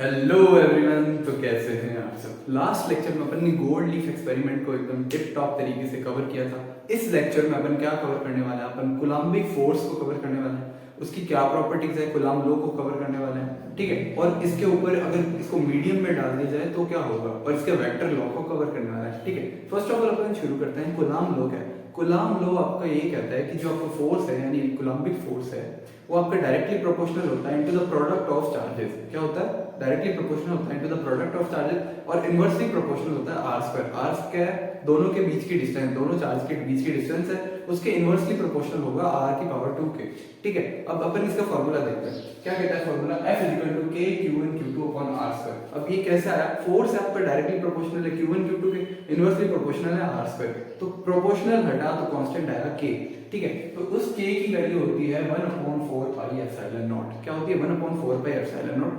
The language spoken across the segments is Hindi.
Hello everyone. तो कैसे हैं आप सब। लास्ट लेक्चर में अपन ने गोल्ड लीफ एक्सपेरिमेंट को एकदम टिप टॉप तरीके से कवर किया था। इस लेक्चर में अपन क्या कवर करने वाले हैं, अपन कूलम्बिक फोर्स को कवर करने वाले हैं, उसकी क्या प्रॉपर्टीज है, कूलम्ब लॉ को कवर करने वाले हैं, ठीक है। और इसके ऊपर अगर इसको मीडियम में डाल दिया जाए तो क्या होगा, और इसके वेक्टर लॉ को कवर करने वाला है, ठीक है। फर्स्ट ऑफ ऑल अपन शुरू करते हैं कूलम्ब लॉ क्या है। कूलम्ब लॉ आपका ये कहता है कि जो आपका फोर्स है यानी कूलम्बिक फोर्स है वो आपका डायरेक्टली प्रोपोर्शनल होता है into the product of charges. क्या होता है, डायरेक्टली प्रोपोर्शनल होता है into the product of charges, और इनवर्सली प्रोपोर्शनल होता है आर स्क्वायर। आर क्या है, दोनों के बीच की डिस्टेंस, दोनों चार्ज के बीच की डिस्टेंस है, उसके इनवर्सली प्रोपोर्शनल होगा आर की पावर 2 के, ठीक है। अब अपन इसका फॉर्मूला देखते हैं। क्या कहता है formula, F equal to K Q1 Q2 upon R square. अब ये कैसे आया, फोर्स है आपका डायरेक्टली प्रोपोर्शनल है Q1 Q2 के, इनवर्सली प्रोपोर्शनल है R स्क्वायर, तो प्रोपोर्शनल हटा तो कांस्टेंट आएगा K, ठीक है। तो उस K की वैल्यू होती है 1/4 पाई एप्सिलॉन नॉट। क्या होती है, 1/4 पाई एप्सिलॉन नॉट।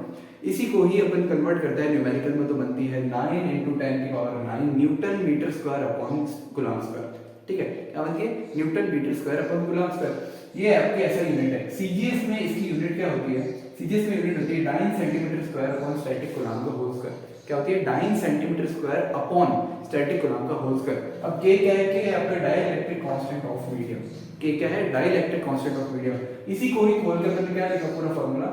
इसी को ही अपन कन्वर्ट करते हैं न्यूमेरिकल में, तो बनती है 9 × 10⁻⁹ newton metre square upon coulomb square, ठीक है। क्या बनती है, newton metre square upon coulomb square. ये आपकी ऐसा यूनिट है। सीजीएस में इसकी यूनिट क्या होती है, सीजीएस में यूनिट होती है dyne centimetre square upon static coulomb का होल स्क्वायर। क्या होती है, dyne centimetre square upon static coulomb का होल स्क्वायर। अब के क्या है, के आपका डाइलेक्ट्रिक कांस्टेंट ऑफ मीडियम। के क्या है, डाइलेक्ट्रिक कांस्टेंट ऑफ मीडियम। इसी को ही खोल कर क्या लिखा पूरा formula,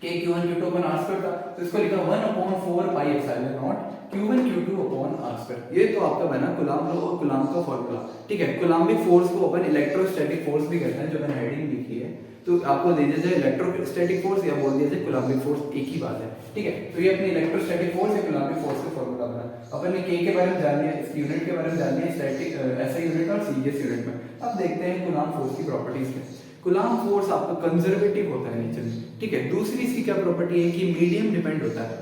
K Q1 Q2 upon R square था, तो इसको लिखा 1/4 pi epsilon not Q1 Q2 upon R square. ये तो आपका बना कूलम्ब लॉ और कूलम्ब का फॉर्मूला, ठीक है। कूलम्बिक फोर्स को अपन इलेक्ट्रोस्टैटिक फोर्स भी कहते हैं, जो मैंने हेडिंग लिखी है। तो आपको दे दिया जाए इलेक्ट्रोस्टैटिक फोर्स या बोल दिया जाए कूलम्बिक फोर्स, एक ही बात है, ठीक है। तो ये अपनी इलेक्ट्रोस्टैटिक फोर्स या कूलम्बिक फोर्स का फॉर्मूला बना। अपन ने K के बारे में जान लिया, इसकी यूनिट के बारे में जान लिया, स्टैटिक ऐसा यूनिट और सीजीएस यूनिट में। अब देखते हैं कूलम्ब फोर्स की प्रॉपर्टीज क्या। कूलम्ब फोर्स आपका कंजर्वेटिव होता है नेचर में, ठीक है। दूसरी इसकी क्या प्रॉपर्टी है कि मीडियम डिपेंड होता है,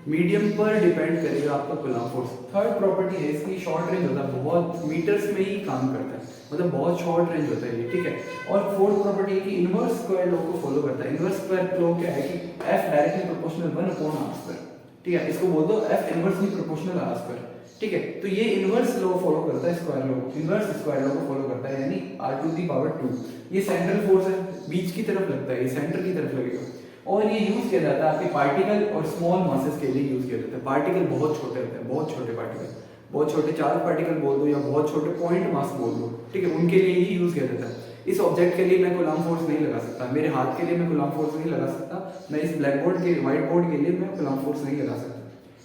मीडियम पर डिपेंड करेगा आपका कूलम्ब फोर्स। थर्ड प्रॉपर्टी है इसकी शॉर्ट रेंज होता है, बहुत मीटर्स में ही काम करता है, मतलब बहुत शॉर्ट रेंज होता है ये, ठीक है। और फोर्थ प्रॉपर्टी है कि इनवर्स स्क्वायर लॉ को फॉलो करता है। इनवर्स स्क्वायर लॉ क्या है कि F directly proportional 1/r square, ठीक है। इसको बोल दो F inversely proportional r square, ठीक है। तो ये इनवर्स लॉ फॉलो करता है, square law, inverse square law को फॉलो करता है, यानी r⁻²। ये सेंट्रल फोर्स है, बीच की तरफ लगता है, ये सेंटर की तरफ लगेगा। और ये यूज किया जाता है आपके पार्टिकल और स्मॉल मासेस के लिए यूज किया जाता है। पार्टिकल बहुत छोटे होते हैं, बहुत छोटे पार्टिकल, बहुत छोटे चार्ज पार्टिकल बोल दो या बहुत छोटे पॉइंट मास बोल दो, ठीक है, उनके लिए ही यूज किया जाता है। इस ऑब्जेक्ट के लिए मैं कूलम्ब फोर्स नहीं लगा सकता, मेरे हाथ के लिए मैं कूलम्ब फोर्स नहीं लगा सकता, मैं इस ब्लैक बोर्ड के, व्हाइट बोर्ड के लिए मैं कूलम्ब फोर्स नहीं लगा सकता,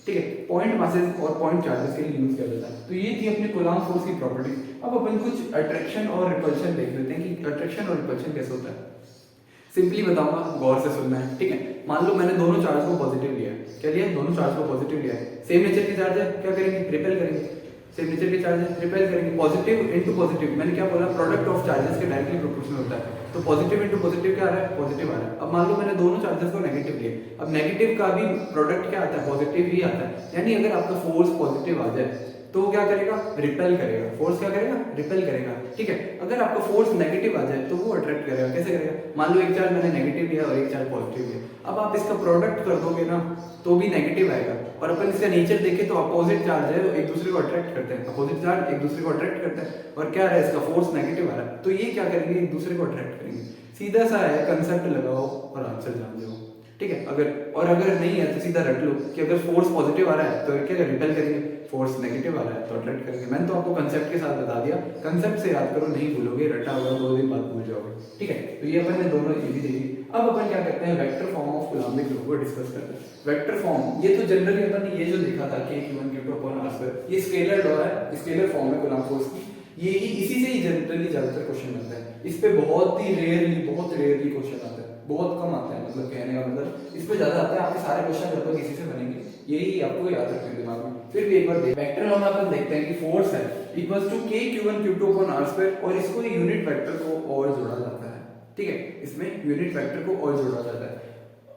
ठीक है। पॉइंट मासेस और पॉइंट चार्जेस के लिए यूज किया जाता है। तो ये थी अपने कूलम्ब फोर्स की प्रॉपर्टी। अब अपन कुछ अट्रैक्शन और रिपल्शन देख लेते हैं कि अट्रैक्शन और रिपल्शन कैसे होता है। सिंपली बताऊंगा, गौर से सुनना है, ठीक है। मान लो मैंने दोनों चार्ज को पॉजिटिव लिया है, क्या लिया, दोनों चार्ज को पॉजिटिव लिया है। सेम नेचर के चार्ज है, क्या करेंगे, रिपेल करेंगे। सेम नेचर के चार्ज है, रिपेल करेंगे। पॉजिटिव इनटू पॉजिटिव, मैंने क्या बोला, प्रोडक्ट ऑफ चार्जेस के डायरेक्टली प्रोपोर्शनल होता है, तो पॉजिटिव इनटू पॉजिटिव क्या आ रहा है, पॉजिटिव आ रहा है। अब मान लो मैंने दोनों चार्जेस को नेगेटिव लिए, अब नेगेटिव का भी प्रोडक्ट क्या आता है, पॉजिटिव ही आता है। यानी अगर आपका फोर्स पॉजिटिव आ जाए तो वो क्या करेगा, रिपेल करेगा। फोर्स क्या करेगा, रिपेल करेगा, ठीक है। अगर आपका फोर्स नेगेटिव आ जाए तो वो अट्रैक्ट करेगा। कैसे करेगा, मान लो एक चार्ज मैंने नेगेटिव लिया और एक चार्ज पॉजिटिव लिया, अब आप इसका प्रोडक्ट कर दोगे ना तो भी नेगेटिव आएगा। और अपन इसका नेचर देखें तो अपोजिट चार्ज है, एक दूसरे को अट्रैक्ट करते हैं, अपोजिट चार्ज एक दूसरे को अट्रैक्ट करते हैं, और क्या है, इसका फोर्स नेगेटिव आ रहा है, तो ये क्या करेंगे, एक दूसरे को अट्रैक्ट करेंगे। सीधा सा है, कंसेप्ट लगाओ और आंसर जान जाओ, ठीक है। अगर नहीं है तो सीधा रट लो कि अगर फोर्स पॉजिटिव आ रहा है तो क्या रिपेल करेंगे, फोर्स नेगेटिव आ रहा है तो अट्रैक्ट करेंगे। मैंने तो आपको कंसेप्ट के साथ बता दिया, कंसेप्ट से याद करो, नहीं भूलोगे, रटा होगा 2 दिन बाद भूल जाओगे, ठीक है। तो ये अपन ने दोनों ये भी देखी। अब अपन क्या करते हैं, vector form of Coulombic law को डिस्कस करते हैं। वेक्टर फॉर्म, ये तो जनरली अपन ये जो देखा था K Q1 Q2 upon R square, ये स्केलर लॉ है, स्केलर फॉर्म है कूलम्ब फोर्स की। ये ही इसी से ही जनरली ज्यादातर क्वेश्चन बनते हैं। इस पे बहुत रेयरली क्वेश्चन आते हैं, बहुत कम आते हैं, मतलब कहने का मतलब इस पे ज्यादा आते हैं। आपके सारे क्वेश्चन लगभग इसी से बनेंगे, यही आपको याद रखना है दिमाग में। फिर भी एक बार वेक्टर लॉ में अपन देखते हैं कि फोर्स है equals to K Q1 Q2 upon R square, और इसको यूनिट वेक्टर को और जोड़ा जाता है, ठीक है। इसमें यूनिट वेक्टर को और जोड़ा जाता है।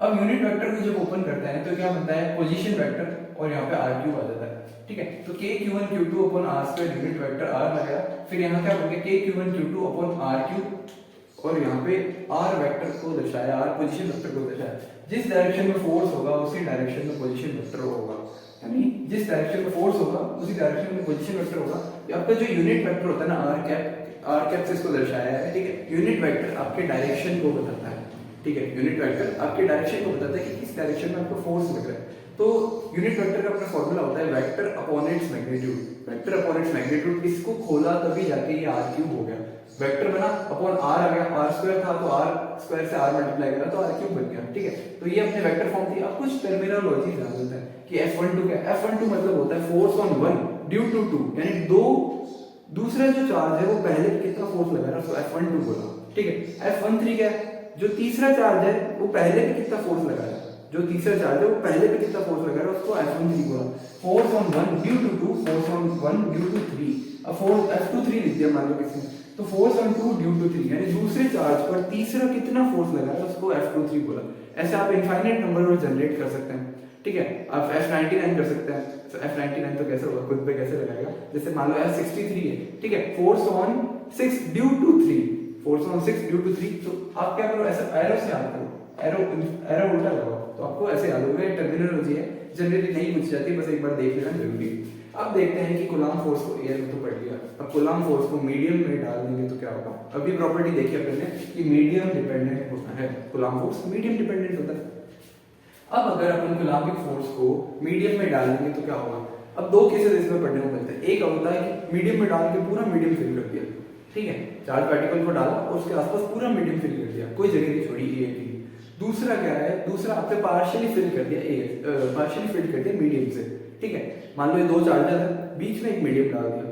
अब यूनिट वेक्टर को जब ओपन करते हैं तो क्या बनता है, पोजीशन वेक्टर, और यहाँ पे r³ आ जाता है, ठीक है। तो K Q1 Q2 upon R square unit vector r लगाया, फिर यहाँ क्या होगा, K Q1 Q2 upon r³, और यहाँ पे r वेक्टर को दर्शाया, r पोजीशन वेक्टर को दर्शाया। जिस डायरेक्शन में फोर्स होगा उसी डायरेक्शन में पोजीशन वेक्टर होगा, यानी जिस डायरेक्शन में फोर्स होगा उसी डायरेक्शन में पोजीशन वेक्टर होगा। आपका जो यूनिट वेक्टर होता है ना, r कैप से इसको दर्शाया है, ठीक है। यूनिट वेक्टर आपके डायरेक्शन को बताता है, ठीक है, यूनिट वेक्टर आपके डायरेक्शन को बताता है कि किस डायरेक्शन में आपको फोर्स लग रहा है। तो यूनिट वेक्टर का अपना फॉर्मूला होता है vector upon its magnitude. Vector upon its magnitude, इसको खोला तभी जाके ये आर क्यूब हो गया। वेक्टर बना अपॉन आर आ गया, आर स्क्वायर था तो आर स्क्वायर से आर मल्टीप्लाई करा तो आर क्यूब बन गया। ठीक है, तो ये अपने वेक्टर फॉर्म थी। अब कुछ टर्मिनोलॉजी ध्यान देते हैं कि F12 क्या है। F12 मतलब होता है force on one due to two, यानी दो, दूसरा जो चार्ज है वो पहले पे कितना फोर्स लगा रहा है, उसको F12 बोला। ठीक है, F13 क्या है, जो तीसरा चार्ज है वो पहले पे कितना फोर्स लगा रहा है, जो तीसरा चार्ज है वो पहले पे कितना फोर्स लगा रहा है उसको F13 बोला। Force on one due to two, force on one due to three. अब फोर्स F23 लिख दिया मान लो किसी ने, तो force on two due to three, यानी दूसरे चार्ज पर तीसरा कितना फोर्स लगा है उसको F23 बोला। ऐसे आप इनफाइनाइट नंबर और जनरेट कर सकते हैं। ठीक है, आप F99 कर सकते हैं। तो F99 तो कैसे होगा, खुद पे कैसे लगाएगा, जैसे मान लो F63 है। ठीक है, force on 6 due to 3, force on 6 due to 3। तो आप क्या करो, ऐसा एरो से याद करो, एरो उल्टा लगाओ तो आपको ऐसे याद होगा। टर्मिनोलॉजी है, जनरली नहीं पूछ जाती, बस एक बार देख लेना जरूरी है। अब देखते हैं कि कूलम्ब फोर्स को एयर में तो पढ़ लिया, अब कूलम्ब फोर्स को मीडियम में डाल देंगे तो क्या होगा। अभी प्रॉपर्टी देखी अपन ने कि मीडियम डिपेंडेंट होता है, कूलम्ब फोर्स मीडियम डिपेंडेंट होता है। अब अगर अपन कूलम्बिक फोर्स को मीडियम में डाल देंगे तो क्या होगा। अब दो केसेस इसमें पढ़ने को मिलते हैं। एक होता है कि मीडियम में डाल के पूरा मीडियम फिल कर दिया, ठीक है, चार्ज पार्टिकल को डाला और उसके आसपास पूरा मीडियम फिल कर दिया, कोई जगह नहीं छोड़ी ए की। दूसरा क्या है, दूसरा आपने पार्शियली फिल कर दिया पार्शियली फिल कर दिया मीडियम से। ठीक है, मान लो ये दो चार्जर है, बीच में एक मीडियम डाल दिया,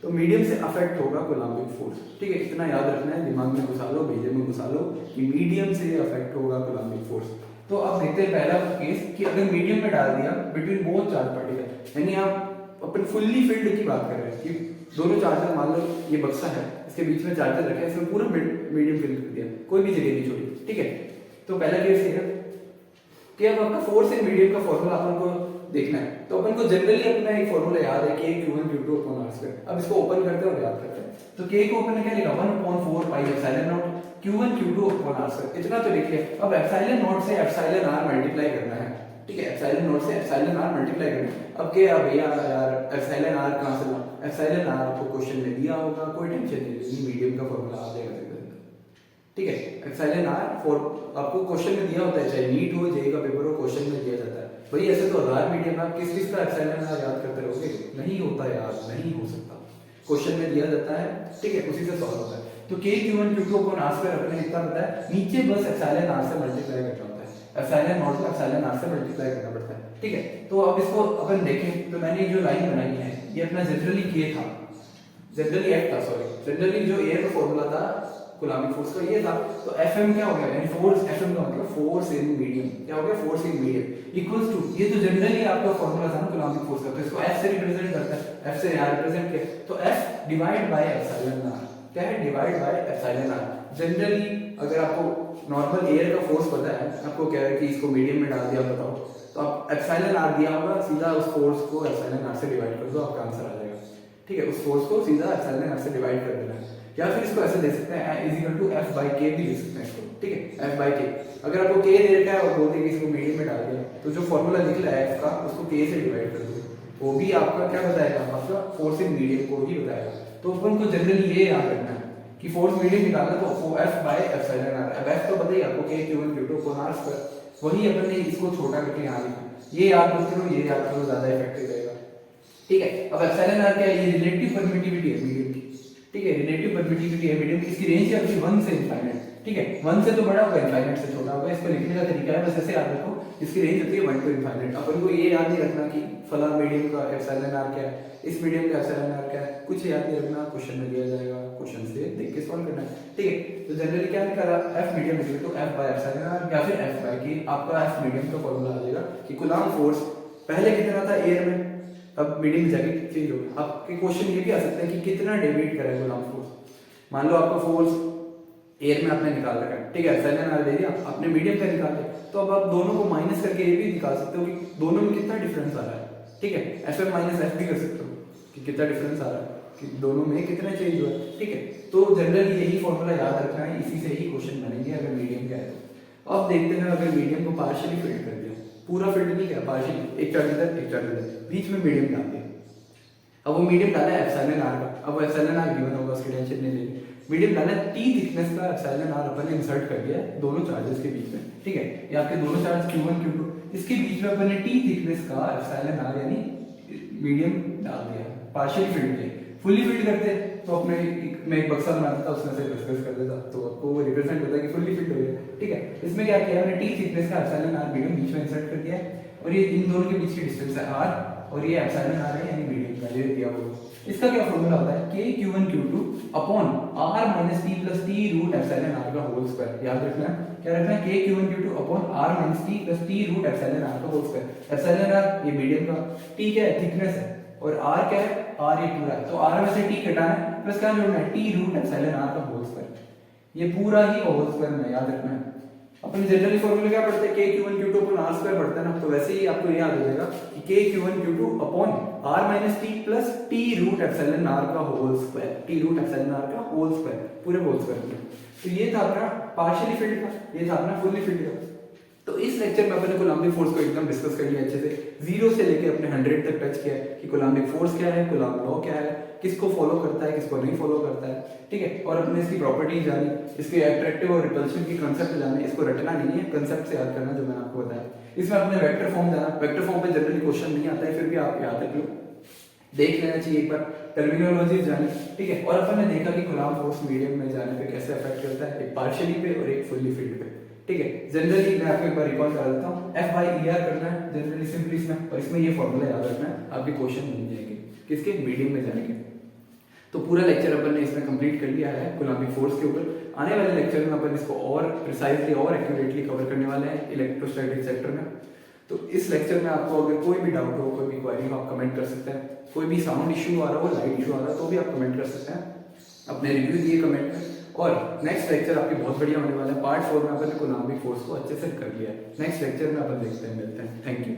तो मीडियम से अफेक्ट होगा कूलम्बिक फोर्स। ठीक है, इतना याद रखना है, दिमाग में घुसा लो, भेजे में घुसा लो कि मीडियम से अफेक्ट होगा कूलम्बिक फोर्स। तो अब देखते हैं पहला केस कि अगर मीडियम में डाल दिया बिटवीन बोथ चार्ज पार्टिकल, यानी आप अपन फुल्ली फिल्ड की बात कर रहे हैं कि दोनों चार्जर, मान लो ये बक्सा है, इसके बीच में चार्जर रखा है, इसमें पूरा मीडियम फिल कर दिया, कोई भी जगह नहीं छोड़ी। ठीक है, तो पहला केस ये है कि अब आपका फोर्स इन मीडियम का फॉर्मूला अपन को देखना है। तो अपन को जनरली अपना एक फॉर्मूला याद है कि Q1 Q2 अपॉन R²। अब इसको ओपन करते हैं और याद करते हैं। तो K को अपन ने क्या लिखा, 1/4 pi epsilon not Q1 Q2 upon R², इतना तो लिखिए। अब एप्सिलॉन नॉट से एप्सिलॉन R मल्टीप्लाई करना है। ठीक है, एप्सिलॉन नॉट से एप्सिलॉन R मल्टीप्लाई करना है। अब क्या, अब यार एप्सिलॉन R कहां से ला, एप्सिलॉन R आपको क्वेश्चन में दिया होगा, कोई टेंशन नहीं, मीडियम का फॉर्मूला आ जाएगा। ठीक है, एप्सिलॉन R फॉर आपको क्वेश्चन में दिया होता है, चाहे नीट हो, जेईई का पेपर हो, क्वेश्चन में दिया जाता है। भाई ऐसे तो 1000 मीडियम आप किस चीज का एप्सिलॉन R याद करते रहोगे, नहीं होता यार, नहीं हो सकता, क्वेश्चन में दिया जाता है। ठीक है, उसी से सॉल्व होता है। तो K Q1 Q2 upon R² अपने इतना पता है, नीचे बस एप्सिलॉन R से मल्टीप्लाई करना होता है, एप्सिलॉन नॉट को एप्सिलॉन R से मल्टीप्लाई करना पड़ता है। ठीक है, तो अब इसको अपन देखें तो मैंने जो लाइन बनाई है ये अपना जनरली K था, जनरली F था, सॉरी, जनरली जो एयर का फॉर्मूला था कूलम्बिक फोर्स का ये था। तो Fm क्या हो गया, यानी फोर्स, Fm का मतलब फोर्स इन मीडियम, क्या हो गया, force in medium equals to, ये तो जनरली आपका फॉर्मूला था ना कूलम्बिक फोर्स का, तो इसको F से रिप्रेजेंट करता है, F से यहां रिप्रेजेंट किया, तो F divide by epsilon R, क्या है, divide by epsilon R। Generally अगर आपको नॉर्मल एयर का फोर्स पता है, आपको क्या है कि इसको मीडियम में डाल दिया, बताओ, तो आप एप्सिलॉन R दिया होगा, सीधा उस फोर्स को एप्सिलॉन R से डिवाइड कर दो, आपका आंसर आ जाएगा। ठीक है, उस फोर्स को सीधा एप्सिलॉन R से डिवाइड कर देना है, या फिर इसको ऐसे दे सकते हैं F/K भी लिख सकते हैं इसको। ठीक है, F/K, अगर आपको K दे रखा है और बोलते हैं कि इसको मीडियम में डाल दिया, तो जो फॉर्मूला निकला है F का, उसको K से डिवाइड कर दो, वो भी आपका क्या बताएगा, आपका फोर्स इन मीडियम को ही बताएगा। तो अपन को जनरली ये याद रखना है कि फोर्स मीडियम निकालना तो F/एप्सिलॉन R। अब F तो पता ही आपको, K Q1 Q2 upon R², वही अपन ने इसको छोटा करके यहाँ लिखा, ये याद मत करो, ये याद करो, ज्यादा इफेक्टिव रहेगा। ठीक है, अब एप्सिलॉन R क्या है, ये रिलेटिव परमिटिविटी है मीडियम की। ठीक है, रिलेटिव परमिटिविटी है मीडियम की, इसकी रेंज है अपनी 1 से इनफाइनाइट। ठीक है, 1 से तो बड़ा होगा, इनफाइनाइट से छोटा होगा। इसको लिखने का तरीका है, बस ऐसे याद रखो, इसकी रेंज होती है 1 to इनफाइनाइट। अपन को ये याद नहीं रखना कि फला मीडियम का एप्सिलॉन R क्या है, इस मीडियम का एप्सिलॉन R क्या है, कुछ याद नहीं रखना, क्वेश्चन में दिया जाएगा, क्वेश्चन से देख के सॉल्व करना है। ठीक है, तो जनरली क्या निकाला, F मीडियम इक्वल टू F/एप्सिलॉन R या फिर F/K, आपका F मीडियम का फॉर्मूला आ जाएगा कि कूलम्ब फोर्स पहले कितना था एयर में, अब मीडियम में जाके चेंज होगा। आपके क्वेश्चन ये भी आ सकते हैं कि कितना डेविएट करेगा कूलम्ब फोर्स। मान लो आपका फोर्स एयर में आपने निकाल रखा है, ठीक है, एप्सिलॉन R दे दिया, आपने मीडियम का निकाल लिया, तो अब आप दोनों को माइनस करके ये भी निकाल सकते हो कि दोनों में कितना डिफरेंस आ रहा है। ठीक है, Fm माइनस F भी कर सकते हो कि कितना डिफरेंस आ रहा है, कि दोनों में कितना चेंज हुआ है। ठीक है, तो जनरली यही फॉर्मूला याद रखना है, इसी से ही क्वेश्चन बनेंगे अगर मीडियम का है तो। अब देखते हैं अगर मीडियम को पार्शियली फिल्ड कर दिया, पूरा फिल्ड नहीं किया, पार्शियली, एक चार्ज इधर एक चार्ज इधर, बीच में मीडियम डाल दिया। अब वो मीडियम डाला है एप्सिलॉन R का, अब एप्सिलॉन R गिवन होगा, उसकी टेंशन नहीं लेनी। मीडियम डाला है, टी थिकनेस का एप्सिलॉन आर अपन ने इंसर्ट कर दिया है दोनों चार्जेस के बीच में, ठीक है। ये आपके दोनों चार्ज Q1 Q2, इसके बीच में अपन ने टी थिकनेस का एप्सिलॉन आर यानी मीडियम डाल दिया, पार्शियली फिल्ड किया। फुल्ली फिल्ड करते तो अपने मैं एक बक्सा बनाता था, उसमें से डिस्कस कर देता, तो आपको वो रिप्रेजेंट होता है कि फुल्ली फिल्ड हो गया, ठीक है। इसमें क्या किया हमने, टी थिकनेस का एप्सिलॉन आर मीडियम बीच में इंसर्ट कर दिया है, और ये इन दोनों के बीच की डिस्टेंस है r, और ये एप्सिलॉन आर है यानी मीडियम का, ये दिया हुआ। इसका क्या फॉर्मूला होता है, k q1 q2 upon r minus t plus t root epsilon R का होल स्क्वायर। याद रखना है, क्या रखना है, k q1 q2 upon r minus t plus t root epsilon R का होल स्क्वायर। एप्सिलॉन आर ये मीडियम का, t क्या है, थिकनेस है, और r क्या है, r ये पूरा है, तो r में से t घटाना है, प्लस क्या जोड़ना है, t रूट एप्सिलॉन आर का होल स्क्वायर। ये पूरा ही होल स्क्वायर में याद रखना है। अपन जनरली फॉर्मूला क्या पढ़ते हैं, k q1 q2 upon r square पढ़ते हैं ना, तो वैसे ही आपको ये याद हो जाएगा कि k q1 q2 upon r minus t plus t root epsilon r का whole square, t root epsilon r का होल स्क्वायर, पूरे होल स्क्वायर में। तो ये था अपना पार्शियली फिल्ड का, ये था अपना फुल्ली फिल्ड का। तो इस लेक्चर में अपन ने कोलम्बिक फोर्स को एकदम डिस्कस कर लिया अच्छे से, 0 से लेके अपने 100 तक टच किया है कि कोलम्बिक फोर्स क्या है, कूलम्ब लॉ क्या है, किसको फॉलो करता है, किसको नहीं फॉलो करता है, ठीक है। और अपने इसकी प्रॉपर्टी जानी, इसके अट्रैक्टिव और रिपल्सिव की कंसेप्ट जाने, इसको रटना नहीं है, कंसेप्ट से याद करना जो मैंने आपको बताया। इसमें अपने वेक्टर फॉर्म जाना, वेक्टर फॉर्म पे जनरली क्वेश्चन नहीं आता है, फिर भी आप याद रख लो, देख लेना चाहिए एक बार, टर्मिनोलॉजी जानी, ठीक है। और अपन ने देखा कि कूलम्ब फोर्स मीडियम में जाने पे कैसे अफेक्ट करता है, एक पार्शियली पे और एक फुल्ली फील्ड पे, ठीक है। जनरली मैं आपको एक बार रिकॉल करा देता हूँ, F बाई ER करना है जनरली सिंपली इसमें, और इसमें ये फॉर्मूला याद रखना है, आपके क्वेश्चन मिल जाएंगे किसके, मीडियम में जाने के। तो पूरा लेक्चर अपन ने इसमें कंप्लीट कर लिया है कोलम्बिक फोर्स के ऊपर। आने वाले लेक्चर में अपन इसको और प्रिसाइजली और एक्यूरेटली कवर करने वाले हैं इलेक्ट्रोस्टैटिक सेक्टर में। तो इस लेक्चर में आपको अगर कोई भी डाउट हो, कोई भी क्वेरी हो, आप कमेंट कर सकते हैं। कोई भी साउंड इशू आ रहा हो, लाइट इशू आ रहा है, तो भी आप कमेंट कर सकते हैं, अपने रिव्यू दिए कमेंट में। और नेक्स्ट लेक्चर आपकी बहुत बढ़िया होने वाला है, पार्ट 4 में अपन ने कोलम्बिक फोर्स को अच्छे से कर लिया है। नेक्स्ट लेक्चर में अपन देखते हैं, मिलते हैं, थैंक यू।